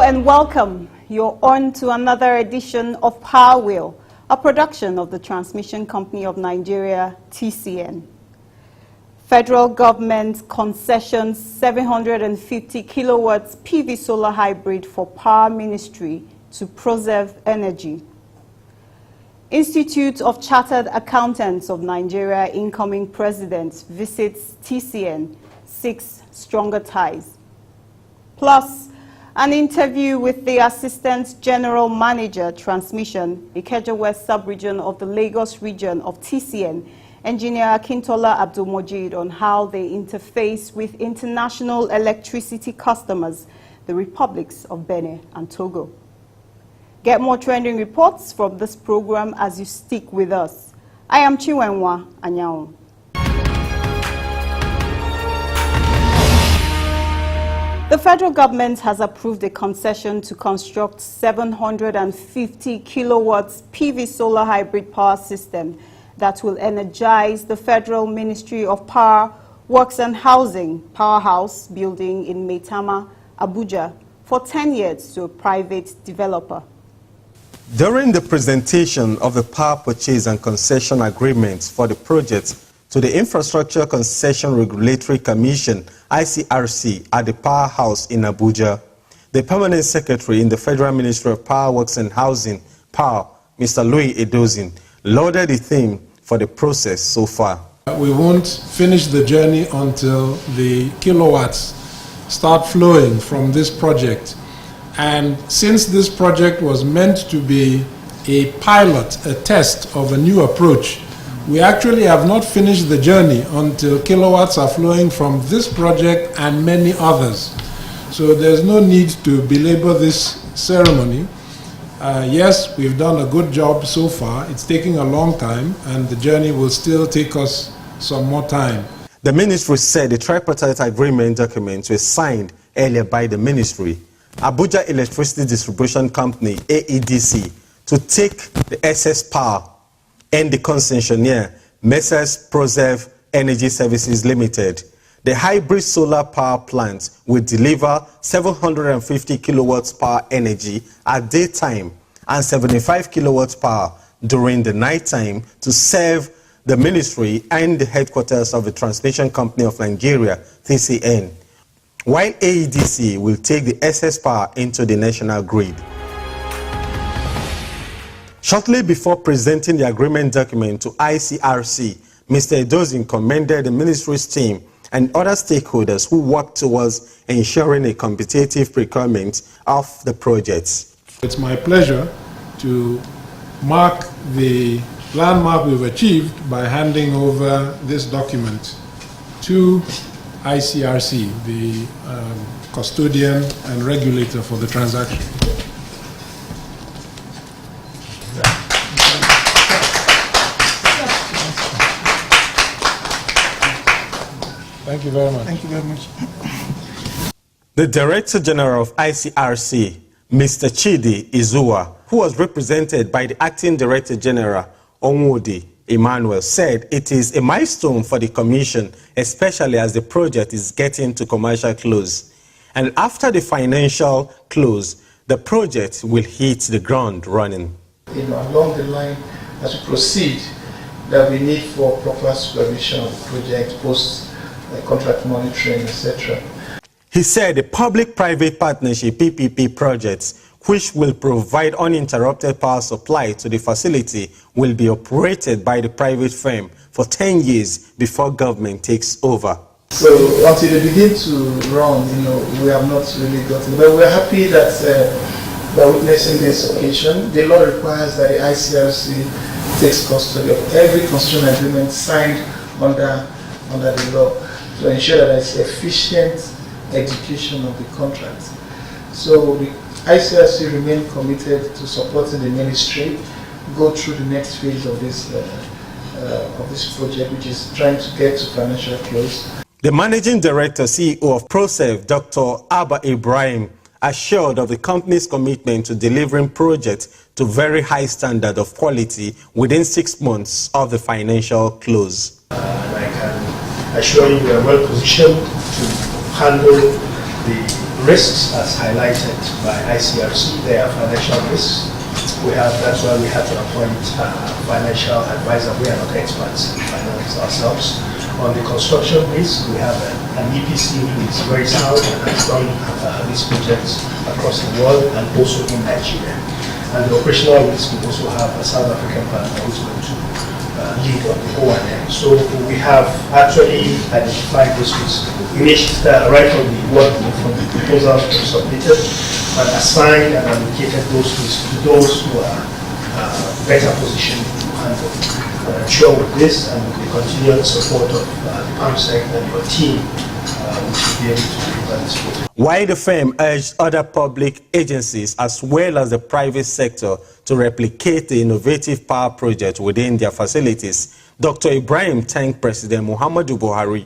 and welcome. You're on to another edition of Power Wheel, a production of the Transmission Company of Nigeria, TCN. Federal government concessions 750 kilowatts PV solar hybrid for Power Ministry to Proserve Energy. Institute of Chartered Accountants of Nigeria incoming president visits TCN, seeks stronger ties. Plus, an interview with the Assistant General Manager, Transmission, Ikeja West Sub-Region of the Lagos region of TCN, Engineer Akintola Abdulmojid, on how they interface with international electricity customers, the republics of Benin and Togo. Get more trending reports from this program as you stick with us. I am Chiwenwa Anyao. The federal government has approved a concession to construct 750 kilowatts PV solar hybrid power system that will energize the Federal Ministry of Power, Works and Housing powerhouse building in Maitama, Abuja, for 10 years to a private developer. During the presentation of the power purchase and concession agreements for the project to the Infrastructure Concession Regulatory Commission, ICRC, at the powerhouse in Abuja, the Permanent Secretary in the Federal Ministry of Power, Works and Housing, POWER, Mr. Louis Edozin, lauded the theme for the process so far. We won't finish the journey until the kilowatts start flowing from this project. And since this project was meant to be a pilot, a test of a new approach, we actually have not finished the journey until kilowatts are flowing from this project and many others. So there's no need to belabor this ceremony. Yes, we've done a good job so far. It's taking a long time, and the journey will still take us some more time. The ministry said the tripartite agreement documents were signed earlier by the ministry, Abuja Electricity Distribution Company, AEDC, to take the excess power, and the concessionaire, Messrs. Proserve Energy Services Limited. The hybrid solar power plant will deliver 750 kilowatts power energy at daytime and 75 kilowatts power during the nighttime to serve the ministry and the headquarters of the Transmission Company of Nigeria, TCN, while AEDC will take the excess power into the national grid. Shortly before presenting the agreement document to ICRC, Mr. Edozin commended the ministry's team and other stakeholders who worked towards ensuring a competitive procurement of the projects. It's my pleasure to mark the landmark we've achieved by handing over this document to ICRC, the custodian and regulator for the transaction. Thank you very much. Thank you very much. The Director General of ICRC, Mr. Chidi Izuwa, who was represented by the Acting Director General, Onwudi Emmanuel, said it is a milestone for the Commission, especially as the project is getting to commercial close. And after the financial close, the project will hit the ground running. Along the line, as we proceed, that we need for proper supervision of the project, post-contract monitoring, etc. He said the public-private partnership PPP projects, which will provide uninterrupted power supply to the facility, will be operated by the private firm for 10 years before government takes over. So until they begin to run, we have not really gotten, but we're happy that we're witnessing this occasion. The law requires that the ICRC takes custody of every concession agreement signed under the law to ensure that there's efficient execution of the contract. So the ICRC remain committed to supporting the ministry go through the next phase of this project, which is trying to get to financial close. The Managing Director, CEO of Proserve, Dr. Abba Ibrahim, assured of the company's commitment to delivering projects to very high standard of quality within 6 months of the financial close. And I can assure you we are well positioned to handle the risks, as highlighted by ICRC, they are financial risks. That's why we have to appoint a financial advisor. We are not experts in finance ourselves. On the construction risk, we have an EPC who is very sound and has done these projects across the world and also in Nigeria. And the operational risk, we also have a South African partner who's going to lead on the O&M. So we have actually identified this risk right from the proposals we submitted, and assigned and allocated those risks to those who are better positioned to handle. I'm sure with this and with the continued support of the PAMSEC and your team, we should be able to deliver this project. While the firm urged other public agencies as well as the private sector to replicate the innovative power project within their facilities, Dr. Ibrahim thanked President Muhammadu Buhari,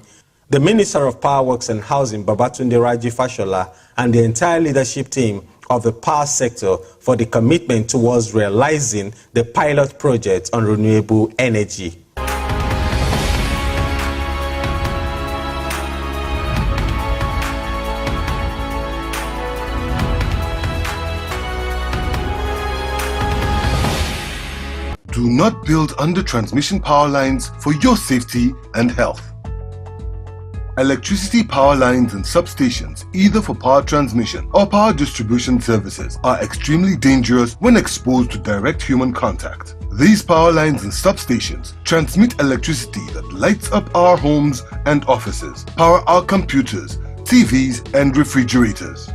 the Minister of Power Works and Housing, Babatunde Raji Fashola, and the entire leadership team of the power sector for the commitment towards realizing the pilot project on renewable energy. Do not build under transmission power lines for your safety and health. Electricity power lines and substations, either for power transmission or power distribution services, are extremely dangerous when exposed to direct human contact. These power lines and substations transmit electricity that lights up our homes and offices, power our computers, TVs, and refrigerators.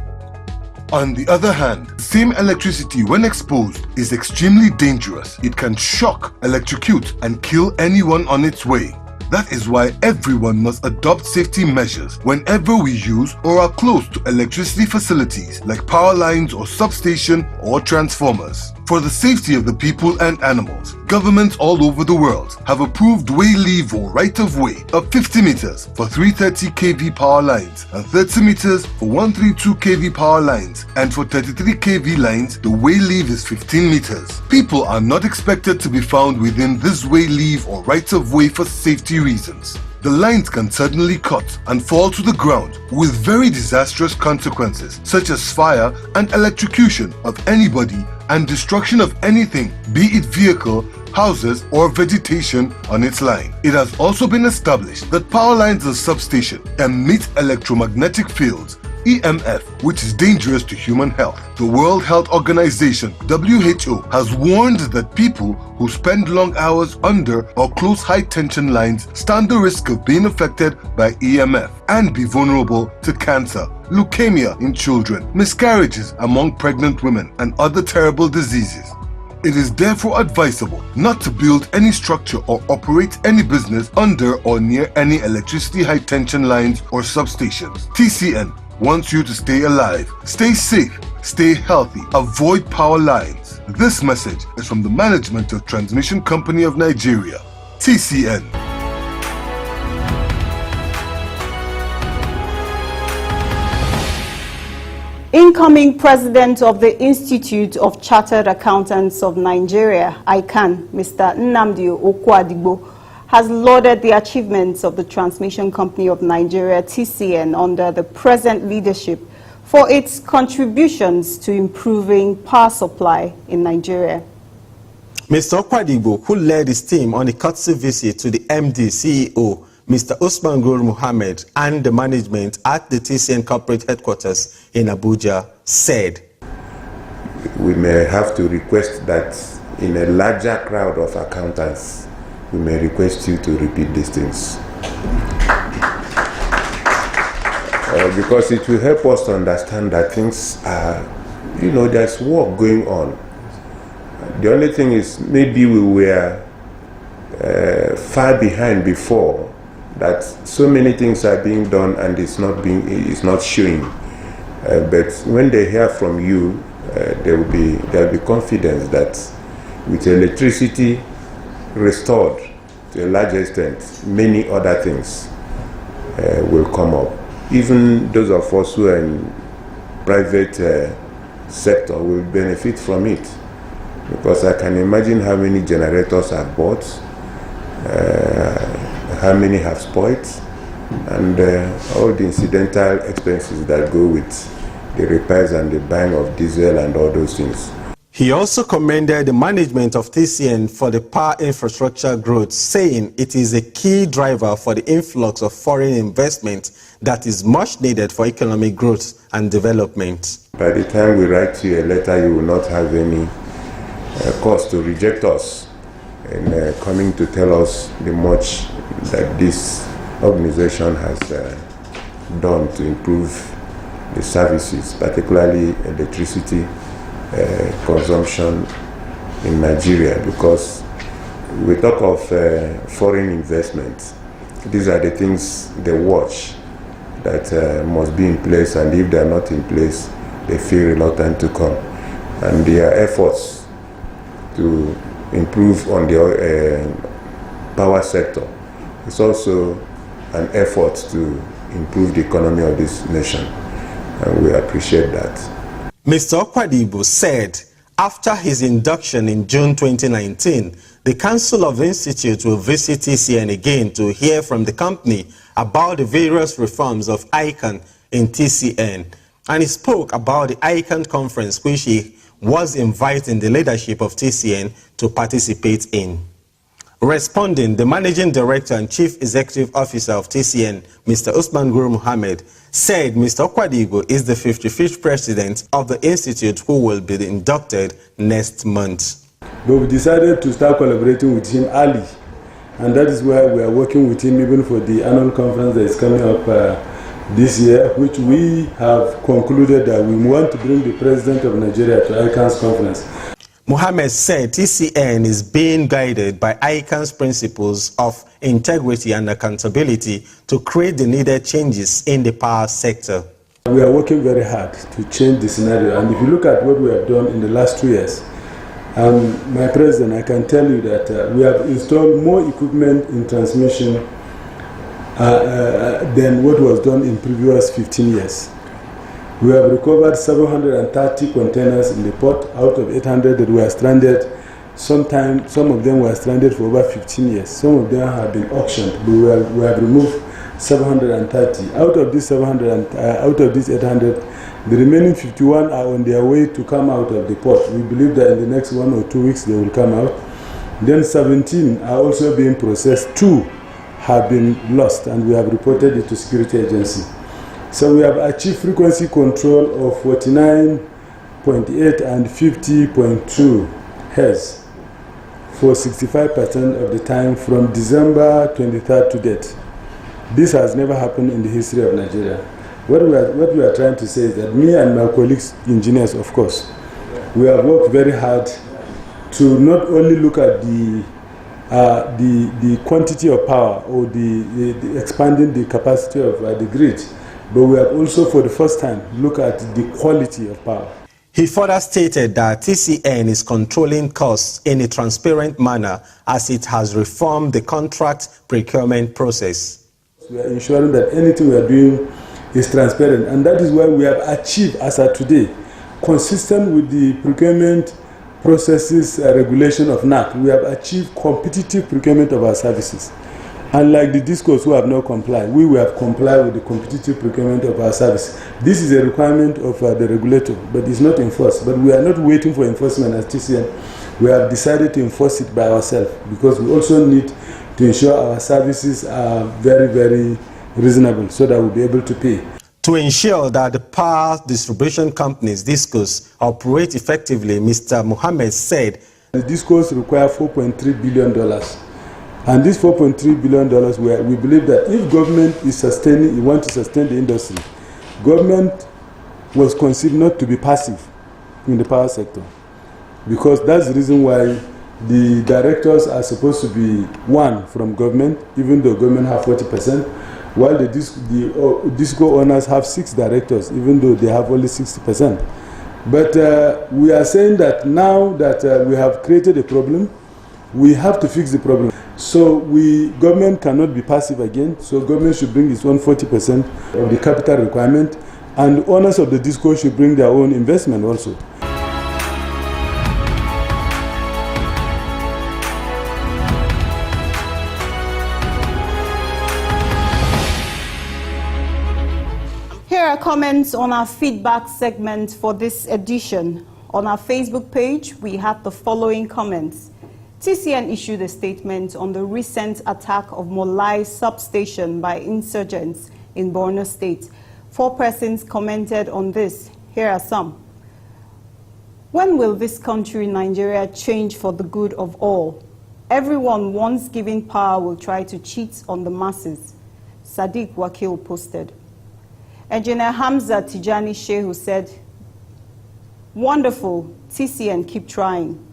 On the other hand, the same electricity when exposed is extremely dangerous. It can shock, electrocute, and kill anyone on its way. That is why everyone must adopt safety measures whenever we use or are close to electricity facilities like power lines or substation or transformers. For the safety of the people and animals, governments all over the world have approved way leave or right-of-way of 50 meters for 330 kV power lines and 30 meters for 132 kV power lines, and for 33 kV lines, the way leave is 15 meters. People are not expected to be found within this way leave or right-of-way for safety reasons. The lines can suddenly cut and fall to the ground with very disastrous consequences such as fire and electrocution of anybody and destruction of anything, be it vehicle, houses, or vegetation on its line. It has also been established that power lines and substation emit electromagnetic fields, EMF, which is dangerous to human health. The World Health Organization, WHO, has warned that people who spend long hours under or close high-tension lines stand the risk of being affected by EMF and be vulnerable to cancer, leukemia in children, miscarriages among pregnant women, and other terrible diseases. It is therefore advisable not to build any structure or operate any business under or near any electricity high-tension lines or substations. TCN wants you to stay alive, stay safe, stay healthy, avoid power lines. This message is from the Management of Transmission Company of Nigeria, TCN. Incoming President of the Institute of Chartered Accountants of Nigeria, ICAN, Mr. Nnamdi Okwadigbo, has lauded the achievements of the Transmission Company of Nigeria, TCN, under the present leadership for its contributions to improving power supply in Nigeria. Mr. Okwadigbo, who led his team on a courtesy visit to the MD, CEO, Mr. Usman Guru Mohammed, and the management at the TCN corporate headquarters in Abuja, said, "We may have to request that in a larger crowd of accountants, we may request you to repeat these things. Because it will help us to understand that things are, there's work going on. The only thing is maybe we were far behind before, that so many things are being done and it's not showing. But when they hear from you, there will be confidence that with electricity restored to a large extent, many other things will come up. Even those of us who are in private sector will benefit from it, because I can imagine how many generators are bought, how many have spoiled, and all the incidental expenses that go with the repairs and the buying of diesel and all those things. He also commended the management of TCN for the power infrastructure growth, saying it is a key driver for the influx of foreign investment that is much needed for economic growth and development. By the time we write you a letter, you will not have any cause to reject us in coming to tell us the much that this organization has done to improve the services, particularly electricity consumption in Nigeria, because we talk of foreign investment. These are the things they watch that must be in place, and if they are not in place, they feel reluctant to come. And their efforts to improve on the power sector is also an effort to improve the economy of this nation, and we appreciate that. Mr. Okwadebo said after his induction in June 2019, the Council of Institutes will visit TCN again to hear from the company about the various reforms of ICANN in TCN. And he spoke about the ICANN conference, which he was inviting the leadership of TCN to participate in. Responding, the Managing Director and Chief Executive Officer of TCN, Mr. Usman Guru Mohammed, said Mr. Okwadebo is the 55th president of the institute who will be inducted next month. But we decided to start collaborating with him early, and that is why we are working with him even for the annual conference that is coming up this year, which we have concluded that we want to bring the President of Nigeria to ICANN's conference. Mohammed said TCN is being guided by ICANN's principles of integrity and accountability to create the needed changes in the power sector. We are working very hard to change the scenario, and if you look at what we have done in the last 2 years, my President, I can tell you that we have installed more equipment in transmission than what was done in previous 15 years. We have recovered 730 containers in the port out of 800 that were stranded. Some of them were stranded for over 15 years. Some of them have been auctioned. We have removed 730. Out of these 800, the remaining 51 are on their way to come out of the port. We believe that in the next 1 or 2 weeks they will come out. Then 17 are also being processed. 2 have been lost, and we have reported it to security agency. So we have achieved frequency control of 49.8 and 50.2 Hz for 65% of the time from December 23rd to date. This has never happened in the history of Nigeria. What we are trying to say is that me and my colleagues, engineers, of course, we have worked very hard to not only look at the quantity of power or the expanding the capacity of the grid, but we have also, for the first time, looked at the quality of power. He further stated that TCN is controlling costs in a transparent manner as it has reformed the contract procurement process. We are ensuring that anything we are doing is transparent, and that is why we have achieved, as of today, consistent with the procurement processes regulation of NAC, we have achieved competitive procurement of our services. Unlike the discos who have not complied, we will have complied with the competitive procurement of our service. This is a requirement of the regulator, but it's not enforced. But we are not waiting for enforcement as TCN. We have decided to enforce it by ourselves because we also need to ensure our services are very, very reasonable so that we'll be able to pay. To ensure that the power distribution companies, DISCOs, operate effectively, Mr. Mohammed said, the DISCOs require $4.3 billion. And this $4.3 billion, we believe that if government is sustaining, you want to sustain the industry, government was conceived not to be passive in the power sector. Because that's the reason why the directors are supposed to be one from government, even though government have 40%, while the DISCO owners have 6 directors, even though they have only 60%. But we are saying that now that we have created a problem, we have to fix the problem. So government cannot be passive again, so government should bring its own 40% of the capital requirement, and owners of the DISCO should bring their own investment also. Here are comments on our feedback segment for this edition. On our Facebook page, we have the following comments. TCN issued a statement on the recent attack of Molai substation by insurgents in Borno State. 4 persons commented on this. Here are some. When will this country, Nigeria, change for the good of all? Everyone once given power will try to cheat on the masses. Sadiq Wakil posted. Engineer Hamza Tijani Shehu said, wonderful, TCN, keep trying.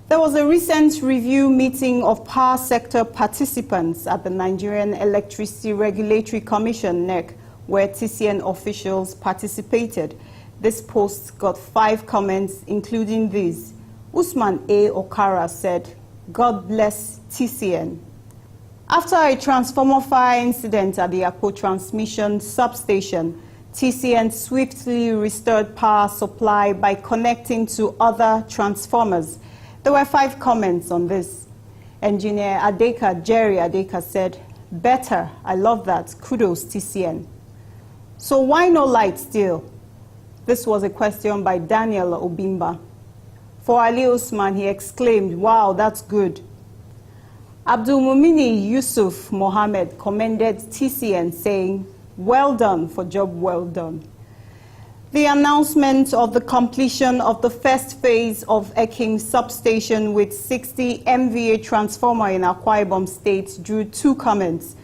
There was a recent review meeting of power sector participants at the Nigerian Electricity Regulatory Commission, NEC, where TCN officials participated. This post got 5 comments, including these. Usman A. Okara said, God bless TCN. After a transformer fire incident at the Akpo transmission substation, TCN swiftly restored power supply by connecting to other transformers. There were 5 comments on this. Engineer Jerry Adeka said, better, I love that, kudos TCN. So why no light still? This was a question by Daniel Obimba. For Ali Usman, he exclaimed, wow, that's good. Abdul Mumini Yusuf Mohammed commended TCN, saying, well done for job well done. The announcement of the completion of the first phase of Ekim substation with 60 MVA transformer in Akwa Ibom State drew 2 comments.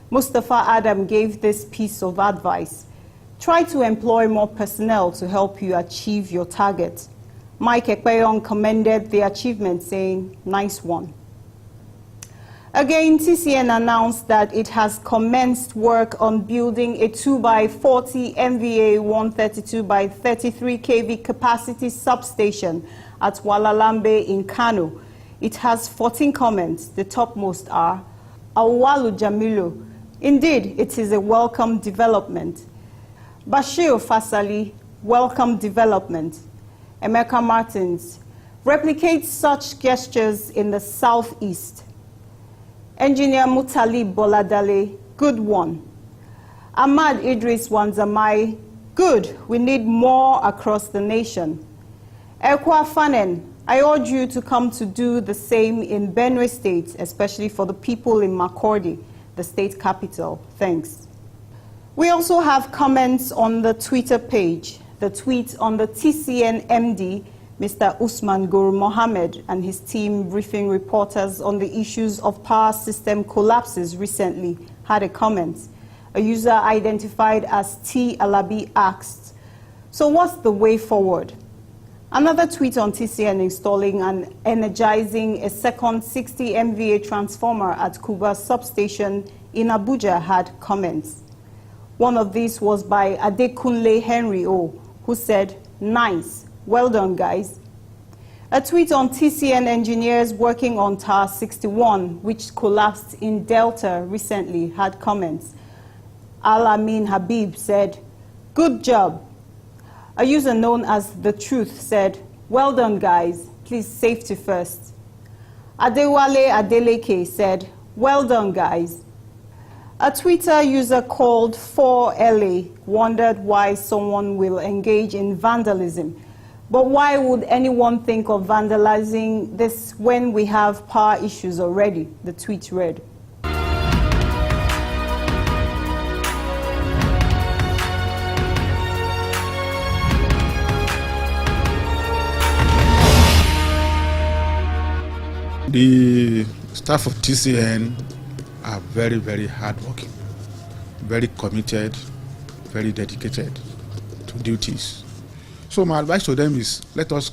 Mustafa Adam gave this piece of advice. Try to employ more personnel to help you achieve your target. Mike Ekpeyon commended the achievement, saying, nice one. Again, TCN announced that it has commenced work on building a 2x40 MVA 132 by 33 kV capacity substation at Walalambe in Kano. It has 14 comments. The topmost are, Awalu Jamilu. Indeed, it is a welcome development. Bashir Fasali, welcome development. Emeka Martins, replicate such gestures in the southeast. Engineer Mutali Boladale, good one. Ahmad Idris Wanzamai, good, we need more across the nation. Ekwa Fanen, I urge you to come to do the same in Benue State, especially for the people in Makurdi, the state capital. Thanks. We also have comments on the Twitter page. The tweet on the TCN MD, Mr. Usman Guru Mohammed, and his team briefing reporters on the issues of power system collapses recently had a comment. A user identified as T. Alabi asked, so what's the way forward? Another tweet on TCN installing and energizing a second 60 MVA transformer at Kuba substation in Abuja had comments. One of these was by Adekunle Henry O, who said, nice, well done guys. A tweet on TCN engineers working on Tower 61, which collapsed in Delta recently, had comments. Al-Amin Habib said, good job. A user known as The Truth said, well done guys, please safety first. Adewale Adeleke said, well done guys. A Twitter user called 4LA wondered why someone will engage in vandalism. But why would anyone think of vandalizing this when we have power issues already? The tweet read. The staff of TCN are very, very hardworking, very committed, very dedicated to duties. So my advice to them is, let us,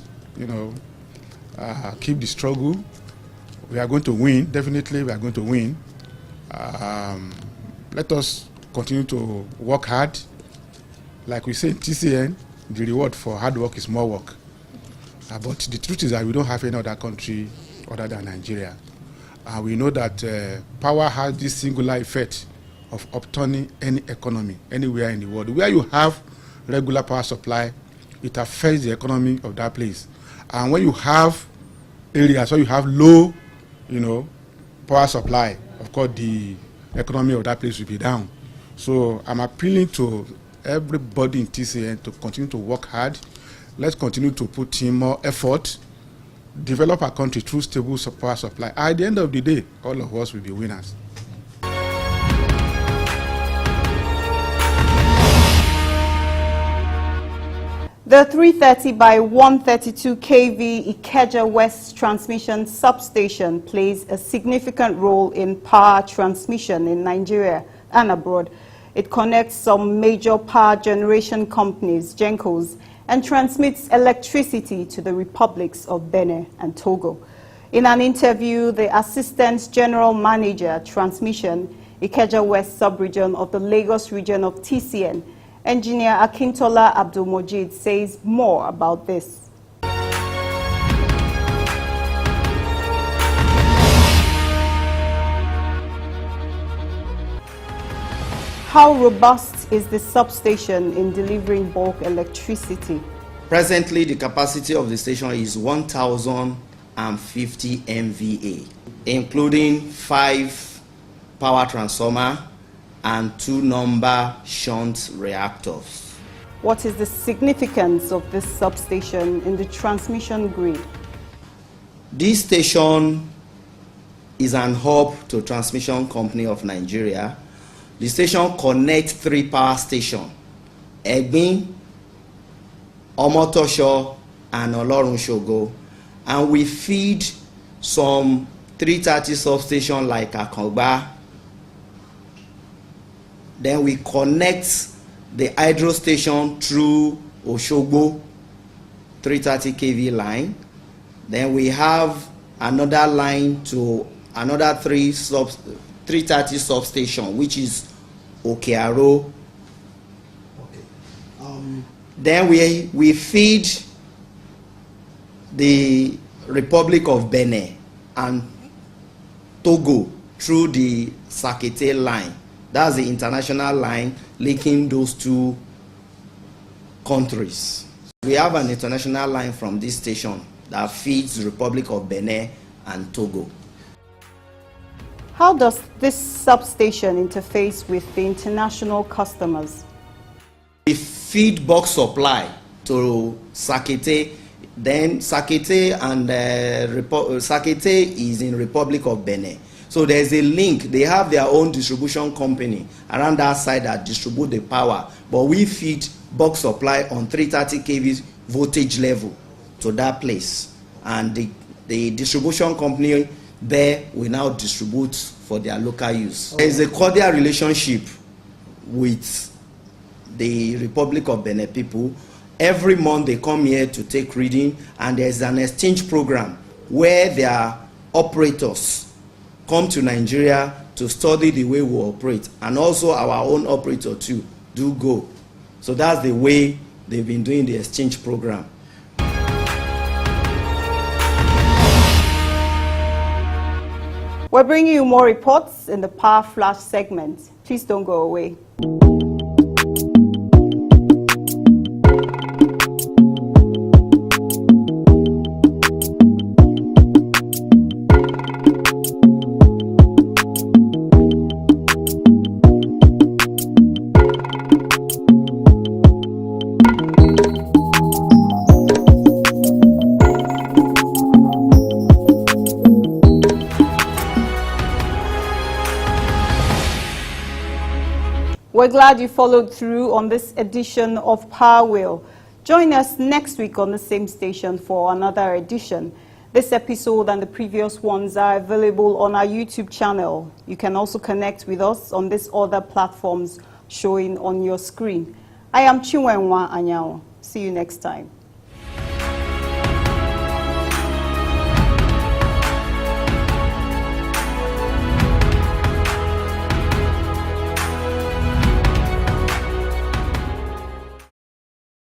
keep the struggle. We are going to win. Definitely, we are going to win. Let us continue to work hard. Like we say in TCN, the reward for hard work is more work. But the truth is that we don't have any other country other than Nigeria. We know that power has this singular effect of upturning any economy anywhere in the world. Where you have regular power supply, it affects the economy of that place. And when you have areas where you have low, power supply, of course, the economy of that place will be down. So I'm appealing to everybody in TCN to continue to work hard. Let's continue to put in more effort, develop our country through stable power supply. At the end of the day, all of us will be winners. The 330 by 132 kV Ikeja West transmission substation plays a significant role in power transmission in Nigeria and abroad. It connects some major power generation companies, GENCOs, and transmits electricity to the republics of Benin and Togo. In an interview, the Assistant General Manager, Transmission, Ikeja West Subregion of the Lagos region of TCN, Engineer Akintola Abdulmojid, says more about this. How robust is the substation in delivering bulk electricity? Presently, the capacity of the station is 1,050 MVA, including 5 power transformers and 2 number shunt reactors. What is the significance of this substation in the transmission grid? This station is an hub to Transmission Company of Nigeria. The station connects 3 power stations, Egbin, Omotosho, and Olorun-Shogo, and we feed some 330 substations like Akongba. Then we connect the hydro station through Oshogbo 330 kV line. Then we have another line to another 330 substation, which is Okearo. Then we feed the Republic of Benin and Togo through the Sakete line. That's the international line linking those 2 countries. We have an international line from this station that feeds the Republic of Benin and Togo. How does this substation interface with the international customers? We feed bulk supply to Sakete. Then Sakete and Sakete is in Republic of Benin. So there's a link. They have their own distribution company around that side that distribute the power. But we feed bulk supply on 330 kV voltage level to that place. And the distribution company there will now distribute for their local use. There is a cordial relationship with the Republic of Benin people. Every month they come here to take reading, and there's an exchange program where their operators come to Nigeria to study the way we operate, and also our own operator too do go. So that's the way they've been doing the exchange program. We're bringing you more reports in the Power Flash segment. Please don't go away. We're glad you followed through on this edition of Power Wheel. Join us next week on the same station for another edition. This episode and the previous ones are available on our YouTube channel. You can also connect with us on these other platforms showing on your screen. I am Chinwenwa Anyanwu. See you next time.